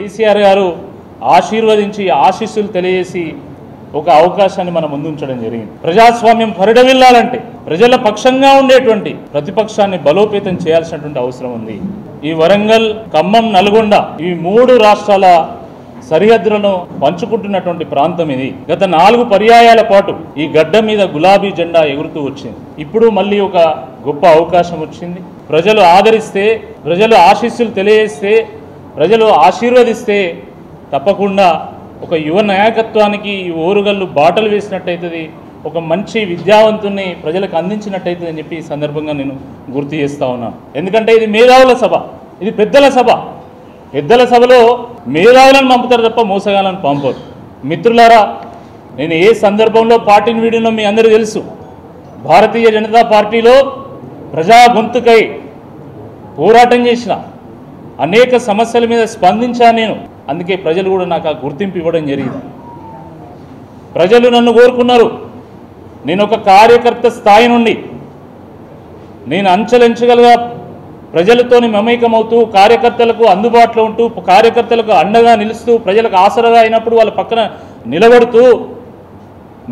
కేసీఆర్ గారు ఆశీర్వదించి ఆశీస్సులు తెలియజేసి ఒక అవకాశాన్ని మన ముందు ఉంచడం జరిగింది. ప్రజాస్వామ్యం పరిడవిల్లాలంటే ప్రజల పక్షంగా ఉండేటువంటి ప్రతిపక్షాన్ని బలోపేతం చేయాల్సినటువంటి అవసరం ఉంది. ఈ వరంగల్, ఖమ్మం, నల్గొండ ఈ 3 రాష్ట్రాల సరిహద్దులను పంచుకుంటున్నటువంటి ప్రాంతం ఇది. గత 4 పర్యాయాల పాటు ఈ గడ్డ మీద గులాబీ జెండా ఎగురుతూ వచ్చింది. ఇప్పుడు మళ్ళీ ఒక గొప్ప అవకాశం వచ్చింది. ప్రజలు ఆదరిస్తే, ప్రజలు ఆశీస్సులు తెలియజేస్తే, ప్రజలు ఆశీర్వదిస్తే తప్పకుండా ఒక యువ నాయకత్వానికి ఈ ఓరుగల్లు బాటలు వేసినట్టయితుంది, ఒక మంచి విద్యావంతుని ప్రజలకు అందించినట్టయితుంది అని చెప్పి ఈ సందర్భంగా నేను గుర్తు చేస్తూ ఉన్నాను. ఎందుకంటే ఇది మేధావుల సభ, ఇది పెద్దల సభ. పెద్దల సభలో మేధావులను పంపుతారు తప్ప మోసగాలను పంపరు. మిత్రులారా, నేను ఏ సందర్భంలో పార్టీని వీడినో మీ అందరూ తెలుసు. భారతీయ జనతా పార్టీలో ప్రజా గొంతుకై పోరాటం చేసిన, అనేక సమస్యల మీద స్పందించాను నేను. అందుకే ప్రజలు కూడా నాకు ఆ గుర్తింపు ఇవ్వడం జరిగింది. ప్రజలు నన్ను కోరుకున్నారు. నేను ఒక కార్యకర్త స్థాయి నుండి నేను అంచెలంచెలుగా ప్రజలతోని మమేకమవుతూ, కార్యకర్తలకు అందుబాటులో ఉంటూ, కార్యకర్తలకు అండగా నిలుస్తూ, ప్రజలకు ఆసరగా అయినప్పుడు వాళ్ళ పక్కన నిలబడుతూ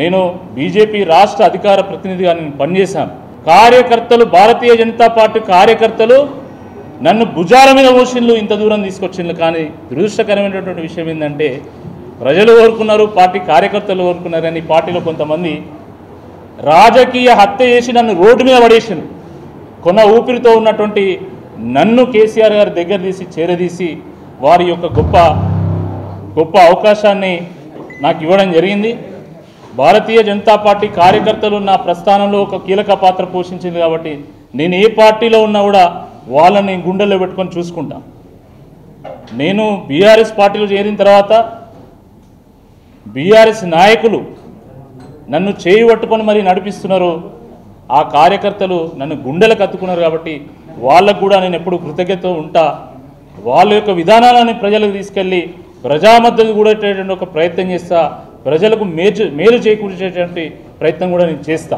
నేను బీజేపీ రాష్ట్ర అధికార ప్రతినిధిగా నేను పనిచేశాను. కార్యకర్తలు, భారతీయ జనతా పార్టీ కార్యకర్తలు నన్ను భుజాల మీద మోసిండ్లు, ఇంత దూరం తీసుకొచ్చిండ్లు. కానీ దురదృష్టకరమైనటువంటి విషయం ఏంటంటే ప్రజలు కోరుకున్నారు, పార్టీ కార్యకర్తలు కోరుకున్నారని పార్టీలో కొంతమంది రాజకీయ హత్య చేసి నన్ను రోడ్డు మీద పడేసిండ్రు. కొన్న ఊపిరితో ఉన్నటువంటి నన్ను కేసీఆర్ గారి దగ్గర తీసి చేరదీసి వారి యొక్క గొప్ప అవకాశాన్ని నాకు ఇవ్వడం జరిగింది. భారతీయ జనతా పార్టీ కార్యకర్తలు నా ప్రస్థానంలో ఒక కీలక పాత్ర పోషించింది. కాబట్టి నేను ఏ పార్టీలో ఉన్నా కూడా వాళ్ళని గుండెల్లో పెట్టుకొని చూసుకుంటా. నేను బీఆర్ఎస్ పార్టీలో చేరిన తర్వాత బీఆర్ఎస్ నాయకులు నన్ను చేయి పట్టుకొని మరీ నడిపిస్తున్నారు. ఆ కార్యకర్తలు నన్ను గుండెలకు అత్తుకున్నారు. కాబట్టి వాళ్ళకు కూడా నేను ఎప్పుడు కృతజ్ఞత ఉంటా. వాళ్ళ యొక్క విధానాలను ప్రజలకు తీసుకెళ్ళి ప్రజామద్దతు కూడా ఒక ప్రయత్నం చేస్తా. ప్రజలకు మేలు చేకూర్చేటువంటి ప్రయత్నం కూడా నేను చేస్తా.